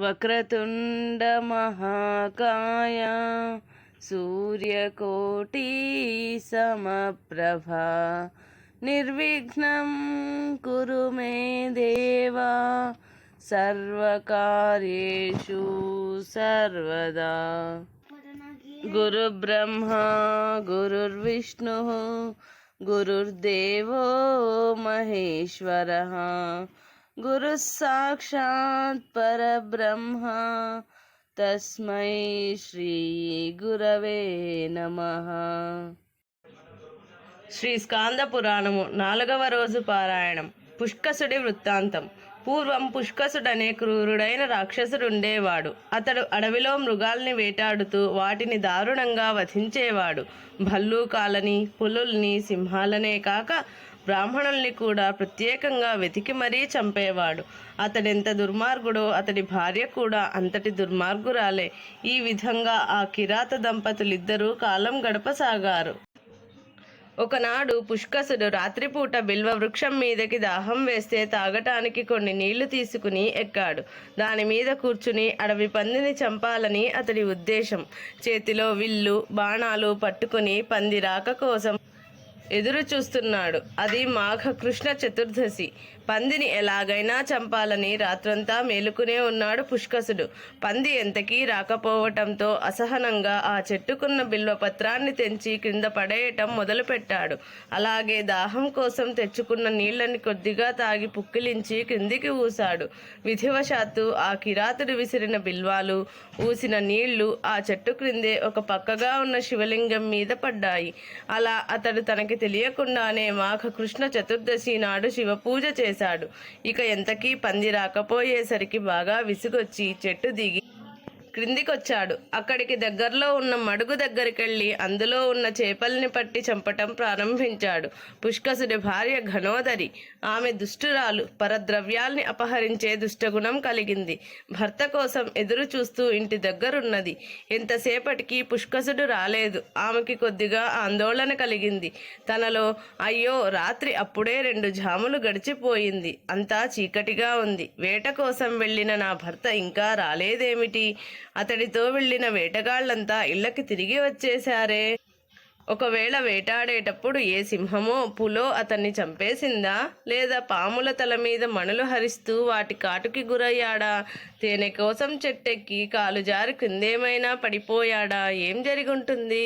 వక్రతుండ మహాకాయ సూర్యకోటి సమప్రభ నిర్విఘ్నం కురు మే దేవా సర్వకార్యేషు సర్వదా. గురుబ్రహ్మా గురుర్విష్ణు గురుర్దేవో మహేశ్వరః గురుః సాక్షాత్ పరబ్రహ్మ తస్మై శ్రీ గురవే నమః. శ్రీ స్కాంద పురాణము 4వ రోజు పారాయణం. పుష్కసుడి వృత్తాంతం. పూర్వం పుష్కసుడనే క్రూరుడైన రాక్షసుడుండేవాడు. అతడు అడవిలో మృగాల్ని వేటాడుతూ వాటిని దారుణంగా వధించేవాడు. భల్లూకాలని, పులుల్ని, సింహాలనే కాక బ్రాహ్మణుల్ని కూడా ప్రత్యేకంగా వెతికి మరీ చంపేవాడు. అతడెంత దుర్మార్గుడో అతడి భార్య కూడా అంతటి దుర్మార్గురాలే. ఈ విధంగా ఆ కిరాత దంపతులిద్దరూ కాలం గడపసాగారు. ఒకనాడు పుష్కసుడు రాత్రిపూట బిల్వ వృక్షం మీదకి దాహం వేస్తే తాగటానికి కొన్ని నీళ్లు తీసుకుని ఎక్కాడు. దాని మీద కూర్చుని అడవి పందిని చంపాలని అతడి ఉద్దేశం. చేతిలో విల్లు, బాణాలు పట్టుకుని పంది రాక కోసం ఎదురు చూస్తున్నాడు. అది మాఘ కృష్ణ చతుర్దశి. పందిని ఎలాగైనా చంపాలని రాత్రంతా మేలుకునే ఉన్నాడు పుష్కసుడు. పంది ఎంతకీ రాకపోవటంతో అసహనంగా ఆ చెట్టుకున్న బిల్వపత్రాన్ని తెంచి క్రింద పడేయటం మొదలుపెట్టాడు. అలాగే దాహం కోసం తెచ్చుకున్న నీళ్లని కొద్దిగా తాగి పుక్కిలించి క్రిందికి ఊశాడు. విధివశాత్తు ఆ కిరాతుడు విసిరిన బిల్వాలు, ఊసిన నీళ్లు ఆ చెట్టు క్రిందే ఒక పక్కగా ఉన్న శివలింగం మీద పడ్డాయి. అలా అతడు తనకి తెలియకుండానే మాఘ కృష్ణ చతుర్దశి నాడు శివపూజ చేశాడు. ఇక ఎంతకీ పంది రాకపోయేసరికి బాగా విసుగొచ్చి చెట్టు దిగి క్రిందికొచ్చాడు. అక్కడికి దగ్గరలో ఉన్న మడుగు దగ్గరికెళ్ళి అందులో ఉన్న చేపల్ని పట్టి చంపటం ప్రారంభించాడు. పుష్కసుడి భార్య ఘనోదరి. ఆమె దుష్టురాలు, పరద్రవ్యాల్ని అపహరించే దుష్టగుణం కలిగింది. భర్త కోసం ఎదురు చూస్తూ ఇంటి దగ్గరున్నది. ఎంతసేపటికి పుష్కసుడు రాలేదు. ఆమెకి కొద్దిగా ఆందోళన కలిగింది. తనలో, అయ్యో, రాత్రి అప్పుడే 2 జాములు గడిచిపోయింది, అంతా చీకటిగా ఉంది, వేట కోసం వెళ్ళిన నా భర్త ఇంకా రాలేదేమిటి? అతడితో వెళ్ళిన వేటగాళ్లంతా ఇళ్ళకి తిరిగి వచ్చేశారే. ఒకవేళ వేటాడేటప్పుడు ఏ సింహమో పులో అతన్ని చంపేసిందా? లేదా పాముల తల మీద మణులు హరిస్తూ వాటి కాటుకి గురయ్యాడా? తేనె కోసం చెట్టెక్కి కాలు జారి క్రిందేమైనా పడిపోయాడా? ఏం జరిగుంటుంది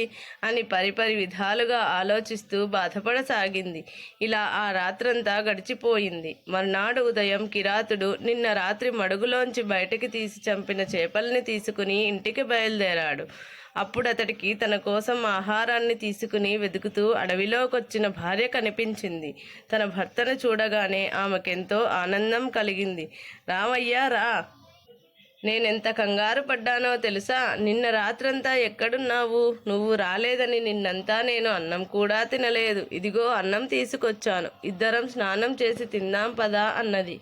అని పరిపరి విధాలుగా ఆలోచిస్తూ బాధపడసాగింది. ఇలా ఆ రాత్రంతా గడిచిపోయింది. మర్నాడు ఉదయం కిరాతుడు నిన్న రాత్రి మడుగులోంచి బయటకి తీసి చంపిన చేపల్ని తీసుకుని ఇంటికి బయలుదేరాడు. అప్పుడతడికి తన కోసం ఆహారాన్ని తీసుకుని వెతుకుతూ అడవిలోకొచ్చిన భార్య కనిపించింది. తన భర్తను చూడగానే ఆమెకెంతో ఆనందం కలిగింది. రామయ్య, రా, నేనెంత కంగారు పడ్డానో తెలుసా? నిన్న రాత్రంతా ఎక్కడున్నావు? నువ్వు రాలేదని నిన్నంతా నేను అన్నం కూడా తినలేదు. ఇదిగో అన్నం తీసుకొచ్చాను, ఇద్దరం స్నానం చేసి తిందాం పదా అన్నది.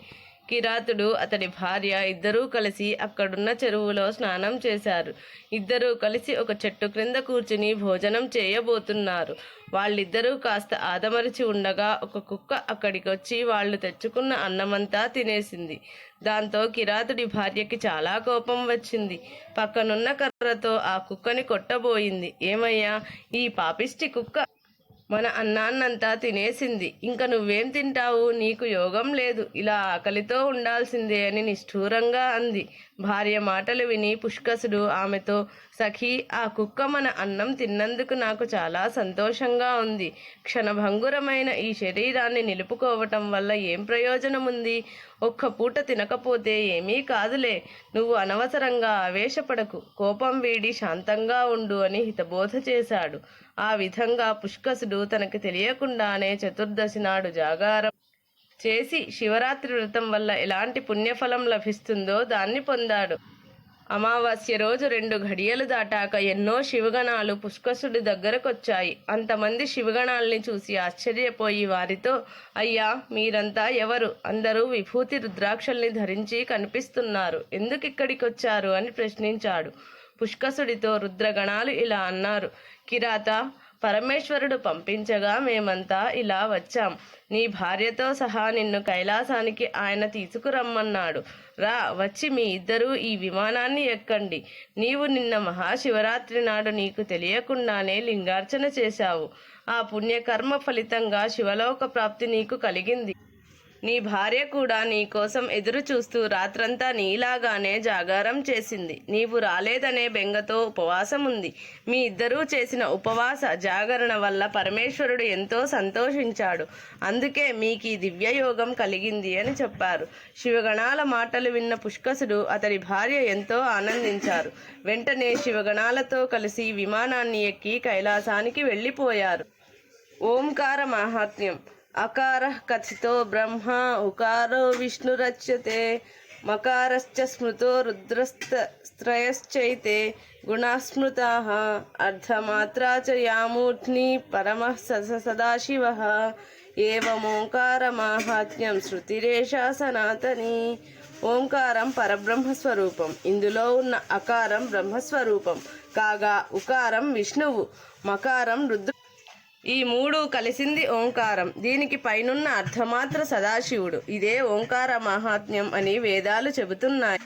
కిరాతుడు, అతడి భార్య ఇద్దరూ కలిసి అక్కడున్న చెరువులో స్నానం చేశారు. ఇద్దరూ కలిసి ఒక చెట్టు క్రింద కూర్చుని భోజనం చేయబోతున్నారు. వాళ్ళిద్దరూ కాస్త ఆదమరిచి ఉండగా ఒక కుక్క అక్కడికొచ్చి వాళ్ళు తెచ్చుకున్న అన్నమంతా తినేసింది. దాంతో కిరాతుడి భార్యకి చాలా కోపం వచ్చింది. పక్కనున్న కర్రతో ఆ కుక్కని కొట్టబోయింది. ఏమయ్యా, ఈ పాపిష్టి కుక్క మన అన్నాన్నంతా తినేసింది, ఇంక నువ్వేం తింటావు? నీకు యోగం లేదు, ఇలా ఆకలితో ఉండాల్సిందే అని నిష్ఠూరంగా అంది. భార్య మాటలు విని పుష్కసుడు ఆమెతో, సఖీ, ఆ కుక్క మన అన్నం తిన్నందుకు నాకు చాలా సంతోషంగా ఉంది. క్షణభంగురమైన ఈ శరీరాన్ని నిలుపుకోవటం వల్ల ఏం ప్రయోజనం ఉంది? ఒక్క పూట తినకపోతే ఏమీ కాదులే. నువ్వు అనవసరంగా ఆవేశపడకు, కోపం వీడి శాంతంగా ఉండు అని హితబోధ చేశాడు. ఆ విధంగా పుష్కసుడు తనకి తెలియకుండానే చతుర్దశి నాడు జాగారం చేసి శివరాత్రి వ్రతం వల్ల ఎలాంటి పుణ్యఫలం లభిస్తుందో దాన్ని పొందాడు. అమావాస్య రోజు 2 ఘడియలు దాటాక ఎన్నో శివగణాలు పుష్కసుడి దగ్గరకొచ్చాయి. అంతమంది శివగణాల్ని చూసి ఆశ్చర్యపోయి వారితో, అయ్యా, మీరంతా ఎవరు? అందరూ విభూతి రుద్రాక్షల్ని ధరించి కనిపిస్తున్నారు, ఎందుకిక్కడికొచ్చారు అని ప్రశ్నించాడు. పుష్కసుడితో రుద్రగణాలు ఇలా అన్నారు, కిరాత, పరమేశ్వరుడు పంపించగా మేమంతా ఇలా వచ్చాం. నీ భార్యతో సహా నిన్ను కైలాసానికి ఆయన తీసుకురమ్మన్నాడు. రా, వచ్చి మీ ఇద్దరూ ఈ విమానాన్ని ఎక్కండి. నీవు నిన్న మహాశివరాత్రి నాడు నీకు తెలియకుండానే లింగార్చన చేశావు. ఆ పుణ్యకర్మ ఫలితంగా శివలోక ప్రాప్తి నీకు కలిగింది. నీ భార్య కూడా నీ కోసం ఎదురు చూస్తూ రాత్రంతా నీలాగానే జాగారం చేసింది. నీవు రాలేదనే బెంగతో ఉపవాసం ఉంది. మీ ఇద్దరూ చేసిన ఉపవాస జాగరణ వల్ల పరమేశ్వరుడు ఎంతో సంతోషించాడు. అందుకే మీకు ఈ దివ్యయోగం కలిగింది అని చెప్పారు. శివగణాల మాటలు విన్న పుష్కసుడు, అతడి భార్య ఎంతో ఆనందించారు. వెంటనే శివగణాలతో కలిసి విమానాన్ని ఎక్కి కైలాసానికి వెళ్ళిపోయారు. ఓంకార మాహాత్మ్యం. అకారః కథితో బ్రహ్మ ఉకారో విష్ణురచ్యతే మకారశ్చ స్మృతో రుద్రస్త్రయశ్చైతే గుణాస్మృతాః అర్ధమాత్రా చ యామూర్ధ్ని పరమః సదాశివః ఏవమోంకార మాహాత్మ్యం శృతిరేషా సనాతని. ఓంకారం పరబ్రహ్మస్వరూపం. ఇందులో ఉన్న అకారం బ్రహ్మస్వరూపం కాగా ఉకారం విష్ణువు, మకారం రుద్ర. ఈ మూడు కలిసింది ఓంకారం. దీనికి పైనున్న అర్ధమాత్ర సదాశివుడు. ఇదే ఓంకార మహాత్మ్యం అని వేదాలు చెబుతున్నాయి.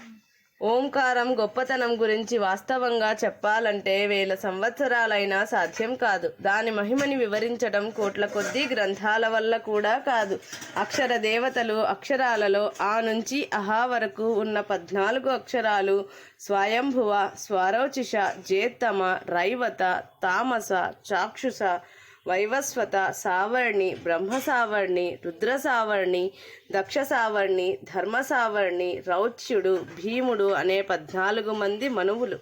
ఓంకారం గొప్పతనం గురించి వాస్తవంగా చెప్పాలంటే 1000 సంవత్సరాలైనా సాధ్యం కాదు. దాని మహిమని వివరించడం కోట్ల కొద్దీ గ్రంథాల వల్ల కూడా కాదు. అక్షర దేవతలు అక్షరాలలో ఆ నుంచి అహా వరకు ఉన్న 14 అక్షరాలు స్వయంభువ, స్వరోచిష, జేత్తమ, రైవత, తామస, చాక్షుష, వైవస్వత, సావర్ణి, బ్రహ్మ సావర్ణి, రుద్ర సావర్ణి, దక్ష సావర్ణి, ధర్మ సావర్ణి, రౌచ్యుడు, భీముడు అనే 14 మంది మనువులు.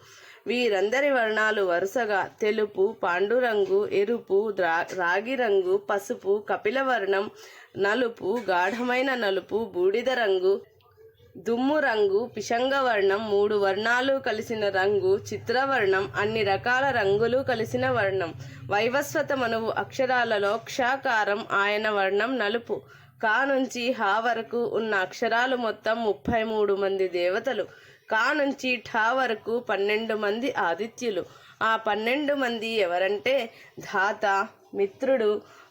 వీరందరి వర్ణాలు వరుసగా తెలుపు, పాండురంగు, ఎరుపు, రాగి రంగు, పసుపు, కపిలవర్ణం, నలుపు, గాఢమైన నలుపు, బూడిద రంగు, దుమ్ము రంగు, పిశంగవర్ణం, 3 వర్ణాలు కలిసిన రంగు, చిత్రవర్ణం, అన్ని రకాల రంగులు కలిసిన వర్ణం. వైవస్వత మనువు అక్షరాలలో క్షాకారం, ఆయన వర్ణం నలుపు. కా నుంచి హా వరకు ఉన్న అక్షరాలు మొత్తం 33 మంది దేవతలు. కా నుంచి ఠా వరకు 12 మంది ఆదిత్యులు. ఆ 12 మంది ఎవరంటే ధాత, మిత్రుడు,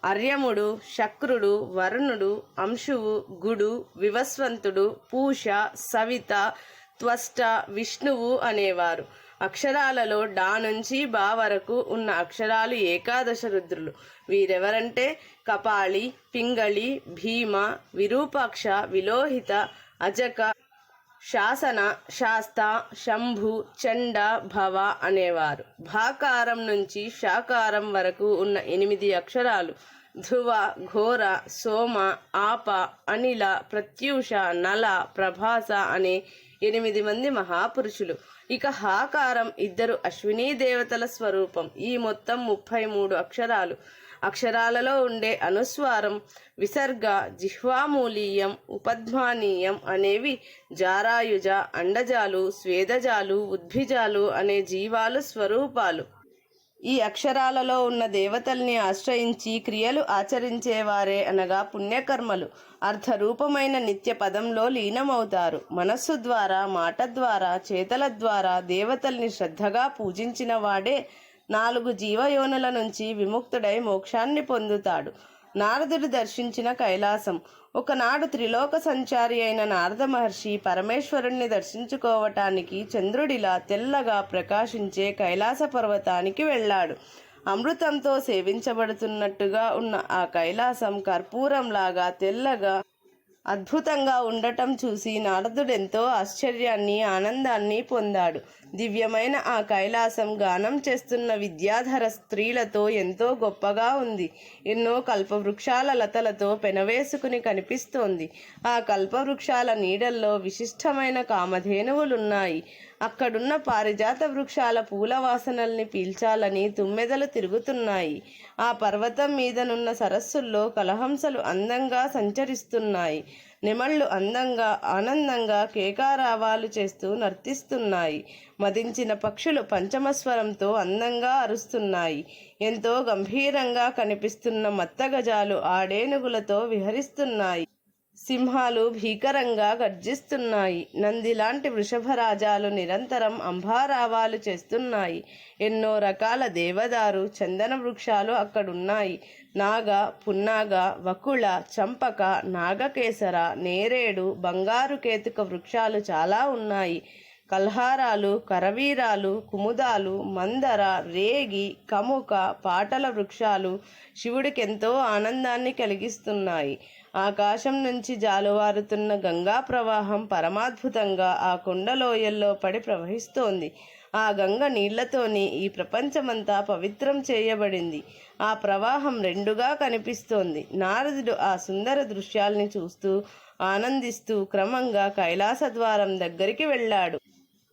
అర్యముడు, శక్రుడు, వరుణుడు, అంశువు, గుడు, వివస్వంతుడు, పూష, సవిత, త్వష్ట, విష్ణువు అనేవారు. అక్షరాలలో డా నుంచి బా వరకు ఉన్న అక్షరాలు 11 రుద్రులు. వీరెవరంటే కపాళి, పింగళి, భీమ, విరూపాక్ష, విలోహిత, అజక, శాసన, శాస్త, శంభు, చండ, భవ అనేవారు. భాకారం నుంచి షాకారం వరకు ఉన్న 8 అక్షరాలు ధ్రువ, ఘోర, సోమ, ఆప, అనిల, ప్రత్యూష, నల, ప్రభాస అనే 8 మంది మహాపురుషులు. ఇక హాకారం 2 అశ్వినీ దేవతల స్వరూపం. ఈ మొత్తం 33 అక్షరాలు. అక్షరాలలో ఉండే అనుస్వారం, విసర్గ, జిహ్వామూలీయం, ఉపధ్మానీయం అనేవి జారాయుజ, అండజాలు, స్వేదజాలు, ఉద్భిజాలు అనే జీవాలు స్వరూపాలు. ఈ అక్షరాలలో ఉన్న దేవతల్ని ఆశ్రయించి క్రియలు ఆచరించేవారే అనగా పుణ్యకర్మలు అర్థరూపమైన నిత్య పదంలో లీనమవుతారు. మనస్సు ద్వారా, మాట ద్వారా, చేతల ద్వారా దేవతల్ని శ్రద్ధగా పూజించిన వాడే 4 జీవయోనుల నుంచి విముక్తుడై మోక్షాన్ని పొందుతాడు. నారదుడు దర్శించిన కైలాసం. ఒకనాడు త్రిలోక సంచారి అయిన నారద మహర్షి పరమేశ్వరుణ్ణి దర్శించుకోవటానికి చంద్రుడిలా తెల్లగా ప్రకాశించే కైలాస పర్వతానికి వెళ్ళాడు. అమృతంతో సేవించబడుతున్నట్టుగా ఉన్న ఆ కైలాసం కర్పూరంలాగా తెల్లగా అద్భుతంగా ఉండటం చూసి నారదుడెంతో ఆశ్చర్యాన్ని, ఆనందాన్ని పొందాడు. దివ్యమైన ఆ కైలాసం గానం చేస్తున్న విద్యాధర స్త్రీలతో ఎంతో గొప్పగా ఉంది. ఎన్నో కల్పవృక్షాల లతలతో పెనవేసుకుని కనిపిస్తోంది. ఆ కల్పవృక్షాల నీడల్లో విశిష్టమైన కామధేనువులున్నాయి. అక్కడున్న పారిజాత వృక్షాల పూల వాసనల్ని పీల్చాలని తుమ్మెదలు తిరుగుతున్నాయి. ఆ పర్వతం మీదనున్న సరస్సుల్లో కలహంసలు అందంగా సంచరిస్తున్నాయి. నెమళ్ళు అందంగా, ఆనందంగా కేకారావాలు చేస్తూ నర్తిస్తున్నాయి. మదించిన పక్షులు పంచమస్వరంతో అందంగా అరుస్తున్నాయి. ఎంతో గంభీరంగా కనిపిస్తున్న మత్తగజాలు ఆడేనుగులతో విహరిస్తున్నాయి. సింహాలు భీకరంగా గర్జిస్తున్నాయి. నందిలాంటి వృషభరాజాలు నిరంతరం అంబారావాలు చేస్తున్నాయి. ఎన్నో రకాల దేవదారు, చందన వృక్షాలు అక్కడున్నాయి. నాగ, పున్నాగ, వకుళ, చంపక, నాగకేసర, నేరేడు, బంగారు కేతుక వృక్షాలు చాలా ఉన్నాయి. కల్హారాలు, కరవీరాలు, కుముదాలు, మందర, రేగి, కముక, పాటల వృక్షాలు శివుడికెంతో ఆనందాన్ని కలిగిస్తున్నాయి. ఆకాశం నుంచి జాలువారుతున్న గంగా ప్రవాహం పరమాద్భుతంగా ఆ కొండలోయల్లో పడి ప్రవహిస్తోంది. ఆ గంగ నీళ్లతోనే ఈ ప్రపంచమంతా పవిత్రం చేయబడింది. ఆ ప్రవాహం రెండుగా కనిపిస్తోంది. నారదుడు ఆ సుందర దృశ్యాల్ని చూస్తూ ఆనందిస్తూ క్రమంగా కైలాస ద్వారం దగ్గరికి వెళ్ళాడు.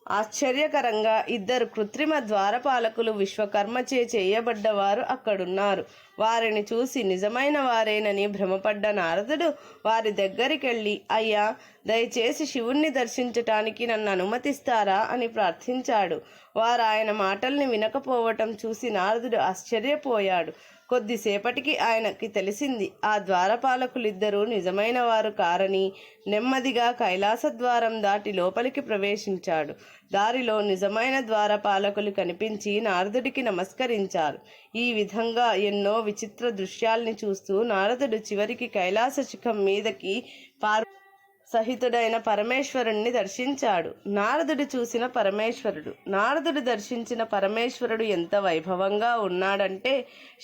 ఆశ్చర్యకరంగా ఇద్దరు కృత్రిమ ద్వారపాలకులు విశ్వకర్మచే చేయబడ్డవారు అక్కడున్నారు. వారిని చూసి నిజమైన వారేనని భ్రమపడ్డ నారదుడు వారి దగ్గరికెళ్ళి, అయ్యా, దయచేసి శివుణ్ణి దర్శించటానికి నన్ను అనుమతిస్తారా అని ప్రార్థించాడు. వారు ఆయన మాటల్ని వినకపోవటం చూసి నారదుడు ఆశ్చర్యపోయాడు. కొద్దిసేపటికి ఆయనకి తెలిసింది ఆ ద్వారపాలకులిద్దరూ నిజమైన వారు కారని. నెమ్మదిగా కైలాస ద్వారం దాటి లోపలికి ప్రవేశించాడు. దారిలో నిజమైన ద్వారపాలకులు కనిపించి నారదుడికి నమస్కరించారు. ఈ విధంగా ఎన్నో విచిత్ర దృశ్యాల్ని చూస్తూ నారదుడు చివరికి కైలాస శిఖం మీదకి సహితుడైన పరమేశ్వరుణ్ణి దర్శించాడు. నారదుడు దర్శించిన పరమేశ్వరుడు ఎంత వైభవంగా ఉన్నాడంటే,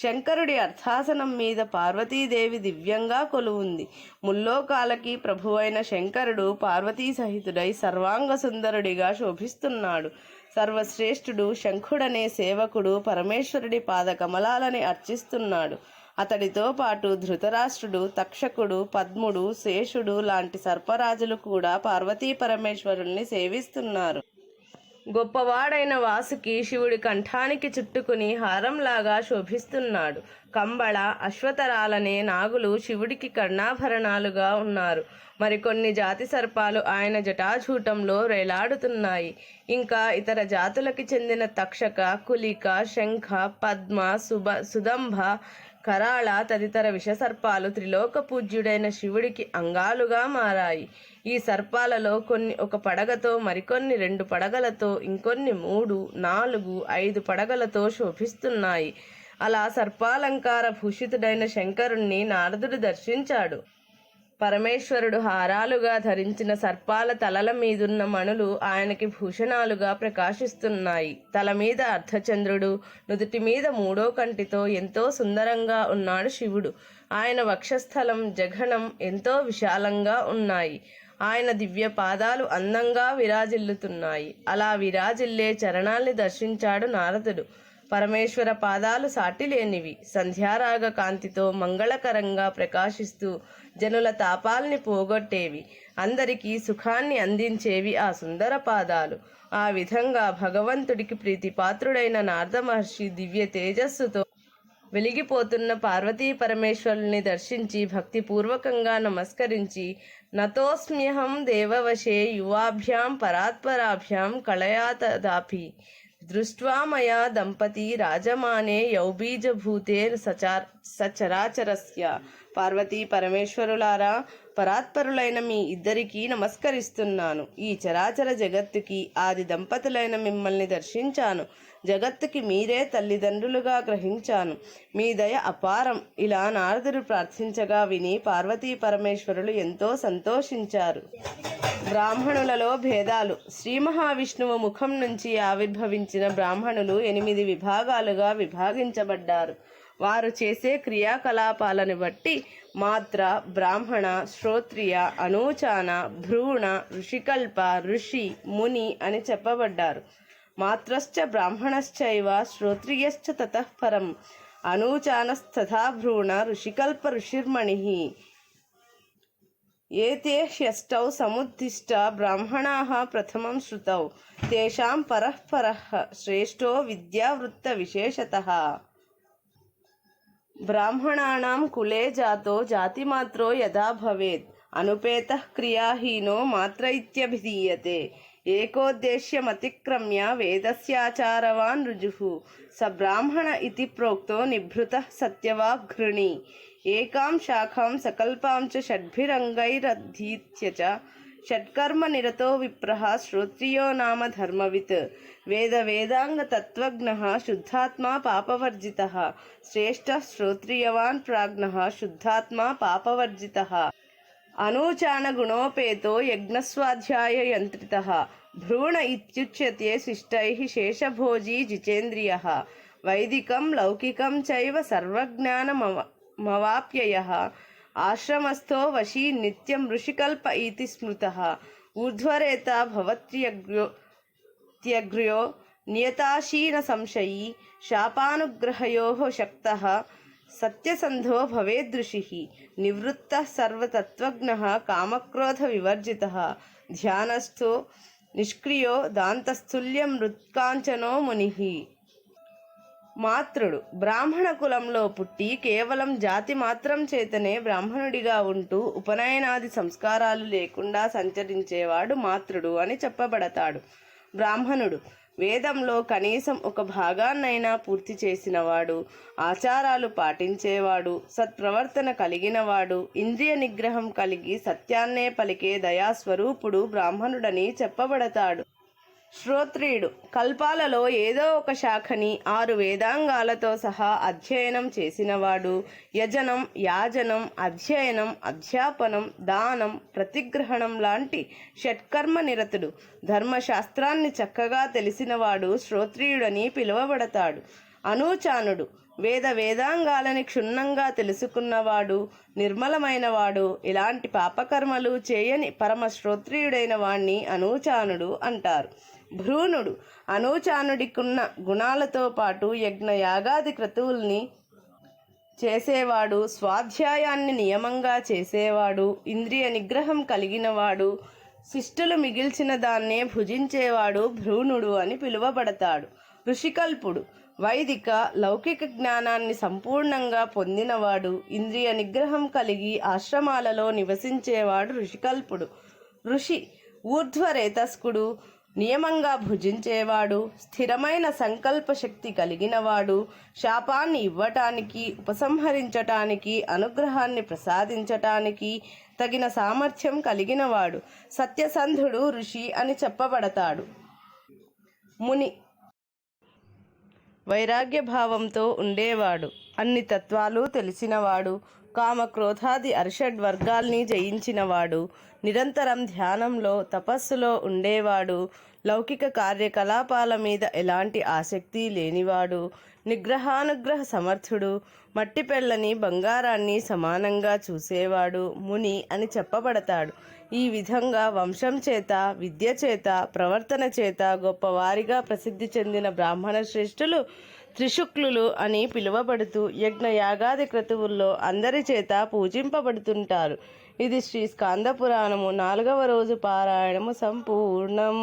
శంకరుడి అర్థాసనం మీద పార్వతీదేవి దివ్యంగా కొలువుంది. ముల్లోకాలకి ప్రభువైన శంకరుడు పార్వతీ సహితుడై సర్వాంగ సుందరుడిగా శోభిస్తున్నాడు. సర్వశ్రేష్ఠుడు శంఖుడనే సేవకుడు పరమేశ్వరుడి పాదకమలాలని అర్చిస్తున్నాడు. అతడితో పాటు ధృతరాష్ట్రుడు, తక్షకుడు, పద్ముడు, శేషుడు లాంటి సర్పరాజులు కూడా పార్వతీ పరమేశ్వరుల్ని సేవిస్తున్నారు. గొప్పవాడైన వాసుకి శివుడి కంఠానికి చుట్టుకుని హారంలాగా శోభిస్తున్నాడు. కంబళ, అశ్వతరాలనే నాగులు శివుడికి కర్ణాభరణాలుగా ఉన్నారు. మరికొన్ని జాతి సర్పాలు ఆయన జటాజూటంలో రేలాడుతున్నాయి. ఇంకా ఇతర జాతులకి చెందిన తక్షక, కులిక, శంఖ, పద్మ, సుదంభ, కరాళ తదితర విషసర్పాలు త్రిలోక పూజ్యుడైన శివుడికి అంగాలుగా మారాయి. ఈ సర్పాలలో కొన్ని ఒక పడగతో, మరికొన్ని 2 పడగలతో, ఇంకొన్ని 3, 4, 5 పడగలతో శోభిస్తున్నాయి. అలా సర్పాలంకార భూషితుడైన శంకరుణ్ణి నారదుడు దర్శించాడు. పరమేశ్వరుడు హారాలుగా ధరించిన సర్పాల తలల మీదున్న మణులు ఆయనకి భూషణాలుగా ప్రకాశిస్తున్నాయి. తల మీద అర్ధచంద్రుడు, నుదుటి మీద 3వ కంటితో ఎంతో సుందరంగా ఉన్నాడు శివుడు. ఆయన వక్షస్థలం, జఘనం ఎంతో విశాలంగా ఉన్నాయి. ఆయన దివ్య పాదాలు అందంగా విరాజిల్లుతున్నాయి. అలా విరాజిల్లే చరణాల్ని దర్శించాడు నారదుడు. పరమేశ్వర పాదాలు సాటిలేనివి. సంధ్యారాగ కాంతితో మంగళకరంగా ప్రకాశిస్తూ జనుల తాపాల్ని పోగొట్టేవి. అందరికీ సుఖాన్ని అందించేవి ఆ సుందర పాదాలు. ఆ విధంగా భగవంతుడికి ప్రీతిపాత్రుడైన నారద మహర్షి దివ్య తేజస్సుతో వెలిగిపోతున్న పార్వతీ పరమేశ్వరుల్ని దర్శించి భక్తిపూర్వకంగా నమస్కరించి, నతోస్మ్యహం దేవవశే యువాభ్యాం పరాత్పరాభ్యాం కళయాతదాపి దృష్ట్వా మయా దంపతి రాజమానే యౌబీజభూతే సచరాచరస్య. పార్వతీ పరమేశ్వరులారా, పరాత్పరులైన మీ ఇద్దరికీ నమస్కరిస్తున్నాను. ఈ చరాచర జగత్తుకి ఆది దంపతులైన మిమ్మల్ని దర్శించాను. జగత్తుకి మీరే తల్లిదండ్రులుగా గ్రహించాను. మీ దయ అపారం. ఇలా నారదుడు ప్రార్థించగా విని పార్వతీ పరమేశ్వరులు ఎంతో సంతోషించారు. బ్రాహ్మణులలో భేదాలు. శ్రీ మహావిష్ణువు ముఖం నుంచి ఆవిర్భవించిన బ్రాహ్మణులు 8 విభాగాలుగా విభాగించబడ్డారు. వారు చేసే క్రియాకలాపాలను బట్టి మాత్ర, బ్రాహ్మణ, శ్రోత్రియ, అనూచాన, భ్రూణ, ఋషికల్ప, ఋషి, ముని అని చెప్పబడ్డారు. మాత్రశ్చ బ్రాహ్మణశ్చైవ శ్రోత్రియశ్చ తతః పరం, అనూచానస్తథా భ్రూణ, ఋషికల్ప ఋషిర్మణిః. ఏతే హ్యష్టౌ సముద్దిష్ట బ్రాహ్మణాః ప్రథమం శ్రుతౌ, తేషాం పరః పరః శ్రేష్టో విద్యావృత్త విశేషతః. బ్రాహ్మణానాం కులే జాతో జాతిమాత్రో యదా భవేత్, అనుపేతః క్రియాహీనో మాత్ర ఇత్యభిధీయతే. ఏకోద్దేశ్యమతిక్రమ్య వేదస్యాచారవాన్ రుజుః స బ్రాహ్మణ ఇతి ప్రోక్తో నిభృతః సత్యవాగ్గృణి ఏకాం శాఖాం సకల్పాం చ షడ్భిరంగైరధీత్య చ షట్కర్మ నిరతో విప్రః శ్రోత్రియో నామ ధర్మవిత్ వేద వేదాంగ తత్వజ్ఞః శుద్ధాత్మా పాపవర్జితః శ్రేష్ఠః శ్రోత్రియవాన్ ప్రాజ్ఞః శుద్ధాత్మా పాపవర్జితః అనూచాన గుణోపేతో యజ్ఞస్వాధ్యాయ యంత్రితః భ్రూణ ఇత్యుచ్యతే శిష్టైః శేషభోజీ జితేంద్రియః వైదికం లౌకికం చైవ సర్వజ్ఞానమవాప్యయః ఆశ్రమస్థో వశీ నిత్యం ఋషికల్ప ఇతి స్మృతః ఊర్ధ్వరేత భవత్యగ్ర్యో నియతాశీన సంశయీ శాపానుగ్రహయోః శక్తః సత్యసంధో భవేదృషిః నివృత్తః సర్వతత్వజ్ఞః కామక్రోధ వివర్జితః ధ్యానస్థో నిష్క్రియో దాంతస్థుల్యం మృత్కాంచనో మునిః. మాతృడు బ్రాహ్మణ కులంలో పుట్టి కేవలం జాతి మాత్రం చేతనే బ్రాహ్మణుడిగా ఉంటూ ఉపనయనాది సంస్కారాలు లేకుండా సంచరించేవాడు మాతృడు అని చెప్పబడతాడు. బ్రాహ్మణుడు వేదంలో కనీసం ఒక భాగాన్నైనా పూర్తి చేసినవాడు, ఆచారాలు పాటించేవాడు, సత్ప్రవర్తన కలిగినవాడు, ఇంద్రియ నిగ్రహం కలిగి సత్యాన్నే పలికే దయాస్వరూపుడు బ్రాహ్మణుడని చెప్పబడతాడు. శ్రోత్రియుడు కల్పాలలో ఏదో ఒక శాఖని 6 వేదాంగాలతో సహా అధ్యయనం చేసినవాడు. యజనం, యాజనం, అధ్యయనం, అధ్యాపనం, దానం, ప్రతిగ్రహణం లాంటి షట్కర్మ నిరతుడు. ధర్మశాస్త్రాన్ని చక్కగా తెలిసినవాడు శ్రోత్రియుడని పిలువబడతాడు. అనూచానుడు వేదాంగాలని క్షుణ్ణంగా తెలుసుకున్నవాడు, నిర్మలమైనవాడు. ఇలాంటి పాపకర్మలు చేయని పరమ శ్రోత్రియుడైన వాణ్ణి అనూచానుడు అంటారు. భ్రూణుడు అనూచానుడికున్న గుణాలతో పాటు యజ్ఞ యాగాది క్రతువుల్ని చేసేవాడు, స్వాధ్యాయాన్ని నియమంగా చేసేవాడు, ఇంద్రియ నిగ్రహం కలిగినవాడు, శిష్టులు మిగిల్చిన దాన్నే భుజించేవాడు భ్రూణుడు అని పిలువబడతాడు. ఋషికల్పుడు వైదిక లౌకిక జ్ఞానాన్ని సంపూర్ణంగా పొందినవాడు, ఇంద్రియ నిగ్రహం కలిగి ఆశ్రమాలలో నివసించేవాడు ఋషికల్పుడు. ఋషి ఊర్ధ్వరేతస్కుడు నియమంగా భుజించేవాడు, స్థిరమైన సంకల్ప శక్తి కలిగినవాడు, శాపాన్ని ఇవ్వటానికి, ఉపసంహరించటానికి, అనుగ్రహాన్ని ప్రసాదించటానికి తగిన సామర్థ్యం కలిగినవాడు. సత్యసంధుడు ఋషి అని చెప్పబడతాడు. ముని వైరాగ్య భావంతో ఉండేవాడు, అన్ని తత్వాలు తెలిసినవాడు, కామక్రోధాది అరిషడ్వర్గాల్ని జయించినవాడు, నిరంతరం ధ్యానంలో తపస్సులో ఉండేవాడు, లౌకిక కార్యకలాపాల మీద ఎలాంటి ఆసక్తి లేనివాడు, నిగ్రహానుగ్రహ సమర్థుడు, మట్టి పెళ్ళని బంగారాన్ని సమానంగా చూసేవాడు ముని అని చెప్పబడతాడు. ఈ విధంగా వంశం చేత, విద్య చేత, ప్రవర్తన చేత గొప్పవారిగా ప్రసిద్ధి చెందిన బ్రాహ్మణ శ్రేష్ఠులు త్రిశుక్లులు అని పిలువబడుతూ యజ్ఞ యాగాది క్రతువుల్లో అందరి చేత పూజింపబడుతుంటారు. ఇది శ్రీ స్కాంద పురాణము 4వ రోజు పారాయణము సంపూర్ణం.